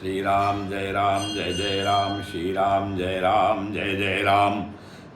श्री राम जय राम श्री राम जय जय राम।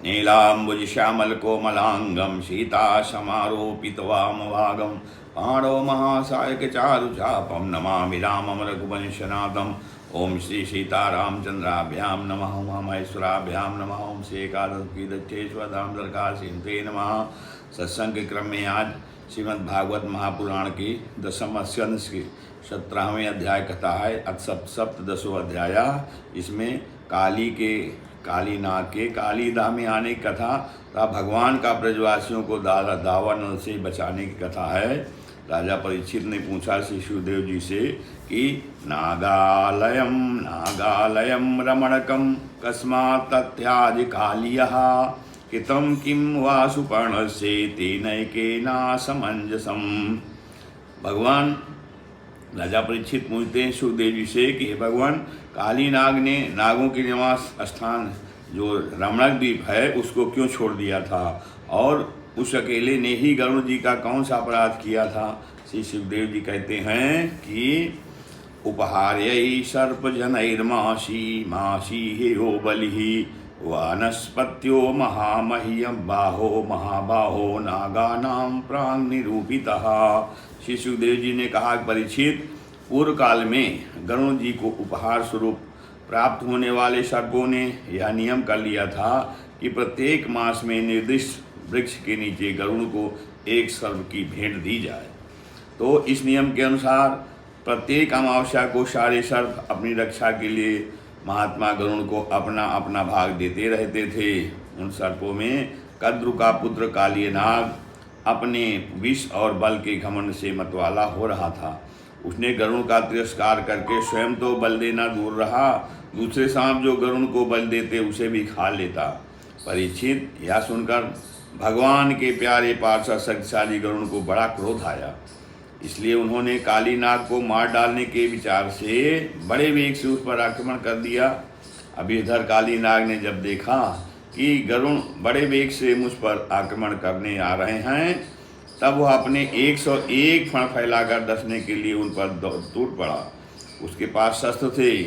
नीलाम्बुज श्यामल कोमलांगम सीता समारोपित वामभागम पाणो महासायक चारुचापम नमामि रामम रघुवंशनाथम। ओम श्री सीतारामचंद्राभ्याम नमः। उमामहेश्वराभ्याम नमः। ओम श्री एकादश की दक्षेश्वर धाम दरकाशिंते नमः। सत्संग के क्रम में आज श्रीमद् भागवत महापुराण की दशम स्कंद की 17वें अध्याय कथा है। सप्तदशो अध्याय। इसमें काली नाग के कालीदा में आने की कथा तथा भगवान का ब्रजवासियों को दावानल से बचाने की कथा है। राजा परीक्षित ने पूछा श्री शिवदेव जी से कि नागालयम रमणकम कस्मात् तथ्याज कालियः कितम किम वासुपर्णस्य तेनैकेना समंजसम। भगवान राजा परीक्षित पूछते हैं सुखदेव जी से कि हे भगवान, काली नाग ने नागों के निवास स्थान जो रमणक द्वीप है उसको क्यों छोड़ दिया था, और उस अकेले ने ही गरुड़ जी का कौन सा अपराध किया था। श्री शिवदेव जी कहते हैं कि उपहार्य सर्प जनैर्मासी मासी हेयो बलिहि वानस्पत्यो महामह्यम बाहो महाबाहो नागानाम प्रांग निरूपितः। श्री सुखदेव जी ने कहा, परीक्षित, पूर्व काल में गरुड़ जी को उपहार स्वरूप प्राप्त होने वाले सर्पों ने यह नियम कर लिया था कि प्रत्येक मास में निर्दिष्ट वृक्ष के नीचे गरुड़ को एक सर्प की भेंट दी जाए। तो इस नियम के अनुसार प्रत्येक अमावस्या को सारे सर्प अपनी रक्षा के लिए महात्मा गरुड़ को अपना अपना भाग देते रहते थे। उन सर्पों में कद्रु का पुत्र काली नाग अपने विष और बल के घमंड से मतवाला हो रहा था। उसने गरुड़ का तिरस्कार करके स्वयं तो बल देना दूर रहा, दूसरे सांप जो गरुड़ को बल देते उसे भी खा लेता। परीक्षित, यह सुनकर भगवान के प्यारे पार्षद शक्तिशाली गरुड़ को बड़ा क्रोध आया। इसलिए उन्होंने काली नाग को मार डालने के विचार से बड़े वेग से उस पर आक्रमण कर दिया। अभी इधर काली नाग ने जब देखा कि गरुड़ बड़े वेग से मुझ पर आक्रमण करने आ रहे हैं, तब वह अपने 101 फण फैलाकर डसने के लिए उन पर टूट पड़ा। उसके पास शस्त्र थे,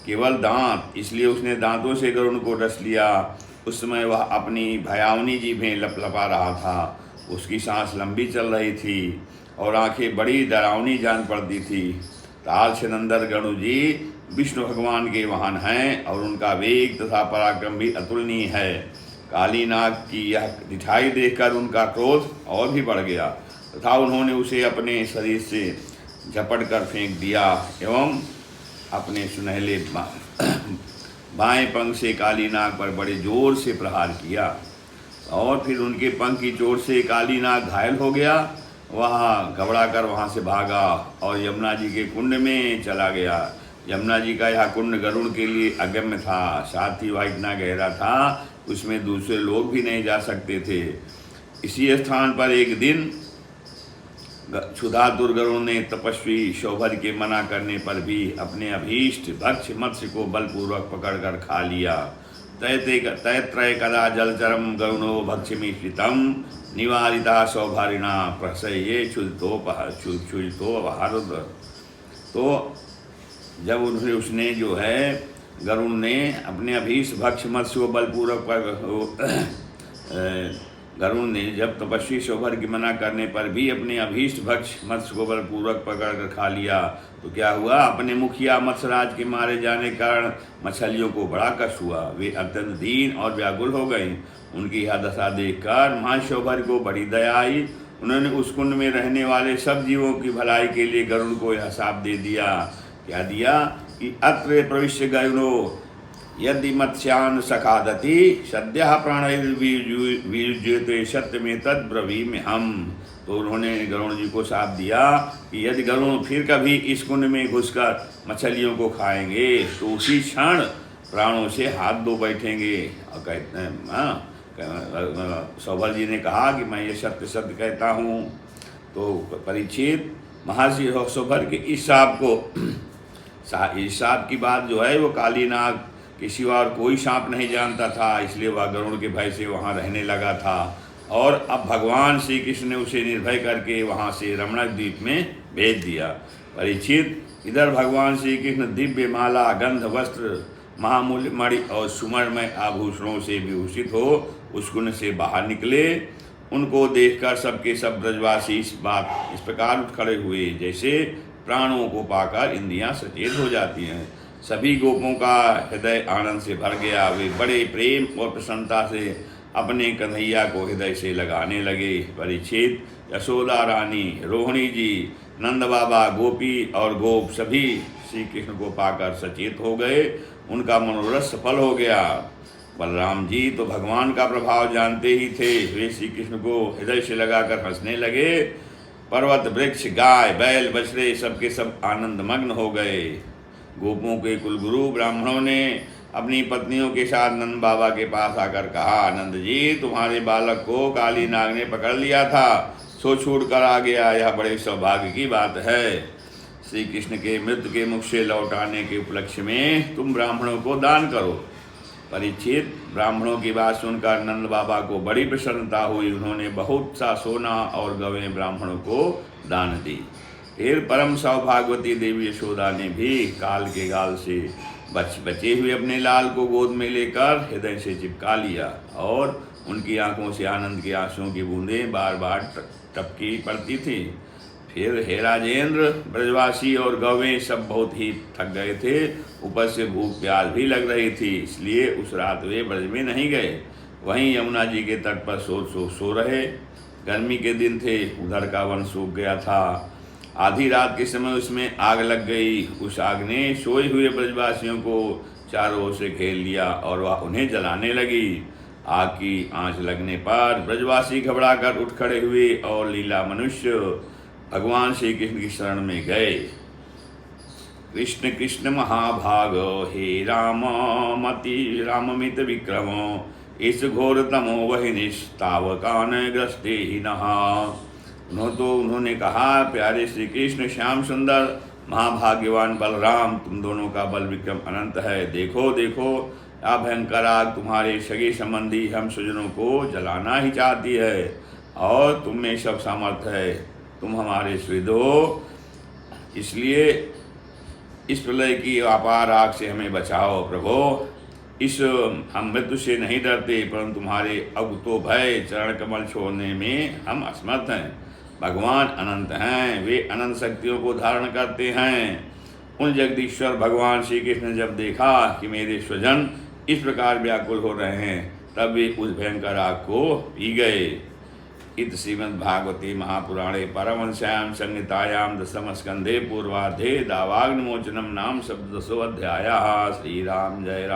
केवल दांत, इसलिए उसने दांतों से गरुड़ को डस लिया। उस समय वह अपनी भयावनी जीभें लपलपा रहा था। उसकी सांस लंबी चल रही थी और आंखें बड़ी डरावनी जान पड़ती थी। ताल छनंदर गरुड़ जी विष्णु भगवान के वाहन हैं और उनका वेग तथा पराक्रम भी अतुलनीय है। काली नाग की यह दिखाई देखकर उनका क्रोध और भी बढ़ गया तथा उन्होंने उसे अपने शरीर से झपट कर फेंक दिया एवं अपने सुनहले बाएं पंख से काली नाग पर बड़े जोर से प्रहार किया और फिर उनके पंख की चोट से काली नाग घायल हो गया। वह घबरा कर वहाँ से भागा और यमुना जी के कुंड में चला गया। यमुना जी का यह कुंड गरुड़ के लिए अगम्य था, साथ ही वह इतना गहरा था उसमें दूसरे लोग भी नहीं जा सकते थे। इसी स्थान पर एक दिन क्षुधातुर गरुड़ ने तपस्वी शोभर के मना करने पर भी अपने अभीष्ट भक्ष्य मत्स्य को बलपूर्वक पकड़कर खा लिया। तैत्रय कदा जलचरम गरुणो भक्ष्यमीश्रितम निवारिता सौभारिणा प्रसह्ये क्षुधितोपहारुद। तो जब उसने जो है गरुड़ ने अपने अभीष्ट भक्ष्य मत्स्य को बलपूर्वक गरुड़ ने जब तपस्वी शोभर की मना करने पर भी अपने अभीष्ट भक्ष्य मत्स्य को बलपूर्वक पकड़कर खा लिया, तो क्या हुआ, अपने मुखिया मत्स्यराज के मारे जाने के कारण मछलियों को बड़ा कष्ट हुआ। वे अत्यंत दीन और व्याकुल हो गई। उनकी यह दशा देखकर महान शोभर को बड़ी दया आई। उन्होंने उस कुंड में रहने वाले सब जीवों की भलाई के लिए गरुड़ को यह शाप दे दिया। क्या दिया कि अत्र प्रविश्य गरुड़ो यदि मत्स्यान सखादति सद्यः प्राणैर्वियुज्यते सत्य में तद ब्रवीमि हम। तो उन्होंने गरुड़ जी को शाप दिया कि यदि गरुड़ फिर कभी इस कुंड में घुसकर मछलियों को खाएंगे तो उसी क्षण प्राणों से हाथ धो बैठेंगे। और कहते हैं शोभर जी ने कहा कि मैं ये सत्य सत्य कहता हूँ। तो परीक्षित, महर्षि शोभर के इस सांप की बात जो है वो काली नाग के सिवा और कोई सांप नहीं जानता था, इसलिए वह गरुड़ के भय से वहाँ रहने लगा था। और अब भगवान श्री कृष्ण ने उसे निर्भय करके वहाँ से रमणक द्वीप में भेज दिया। परीक्षित, इधर भगवान श्री कृष्ण दिव्य माला, गंध, वस्त्र, महामूल्य मणि और सुमरमय आभूषणों से विभूषित हो उस कुंड से बाहर निकले। उनको देखकर सबके सब ब्रजवासी इस प्रकार उठ खड़े हुए जैसे प्राणों को पाकर इंद्रियां सचेत हो जाती हैं। सभी गोपों का हृदय आनंद से भर गया। वे बड़े प्रेम और प्रसन्नता से अपने कन्हैया को हृदय से लगाने लगे। परीक्षित, यशोदा रानी, रोहिणी जी, नंद बाबा, गोपी और गोप सभी श्री कृष्ण को पाकर सचेत हो गए। उनका मनोरथ सफल हो गया। बलराम जी तो भगवान का प्रभाव जानते ही थे। वे श्री कृष्ण को हृदय से लगाकर हंसने लगे। पर्वत, वृक्ष, गाय, बैल, बछड़े सबके सब आनंद मग्न हो गए। गोपों के कुलगुरु ब्राह्मणों ने अपनी पत्नियों के साथ नंद बाबा के पास आकर कहा, नंद जी, तुम्हारे बालक को काली नाग ने पकड़ लिया था, सो छूट कर आ गया। यह बड़े सौभाग्य की बात है। श्री कृष्ण के मृत्यु के मुख से लौट आने के उपलक्ष्य में तुम ब्राह्मणों को दान करो। परीक्षित, ब्राह्मणों की बात सुनकर नंद बाबा को बड़ी प्रसन्नता हुई। उन्होंने बहुत सा सोना और गवें ब्राह्मणों को दान दी। फिर परम सौभाग्यवती देवी यशोदा ने भी काल के गाल से बचे हुए अपने लाल को गोद में लेकर हृदय से चिपका लिया और उनकी आंखों से आनंद के आंसुओं की बूंदें बार बार टपकी पड़ती थी। फिर हे राजेंद्र, ब्रजवासी और गौवें सब बहुत ही थक गए थे। ऊपर से भूख प्यास भी लग रही थी, इसलिए उस रात वे ब्रज में नहीं गए। वहीं यमुना जी के तट पर सो रहे। गर्मी के दिन थे, उधर का वन सूख गया था। आधी रात के समय उसमें आग लग गई। उस आग ने सोए हुए ब्रजवासियों को चारों ओर से घेर लिया और वह उन्हें जलाने लगी। आग की आंच लगने पर ब्रजवासी घबराकर उठ खड़े हुए और लीला मनुष्य भगवान श्री कृष्ण की शरण में गए। कृष्ण कृष्ण महाभाग, हे राम मति राममित विक्रम, इस घोर तमो वही निस्तावकान ग्रस्ते ही नहा। उन्होंने कहा, प्यारे श्री कृष्ण, श्याम सुंदर, महाभाग्यवान बलराम, तुम दोनों का बल विक्रम अनंत है। देखो देखो, या भयंकर आग तुम्हारे सगे संबंधी हम स्वजनों को जलाना ही चाहती है और तुम में सब सामर्थ्य है। तुम हमारे सुहृद हो, इसलिए इस प्रलय की अपार आग से हमें बचाओ। प्रभो, हम मृत्यु से नहीं डरते, परंतु तुम्हारे अगुतो भय चरण कमल छोड़ने में हम असमर्थ हैं। भगवान अनंत हैं, वे अनंत शक्तियों को धारण करते हैं। उन जगदीश्वर भगवान श्री कृष्ण ने जब देखा कि मेरे स्वजन इस प्रकार व्याकुल हो रहे हैं, तब वे उस भयंकर आग को पी गए। इत श्रीमद्भागवते महापुराणे परमहंस्यां संहितायां दशमस्कन्धे पूर्वार्धे दावाग्निमोचनं नाम 17 श्री राम जय राम।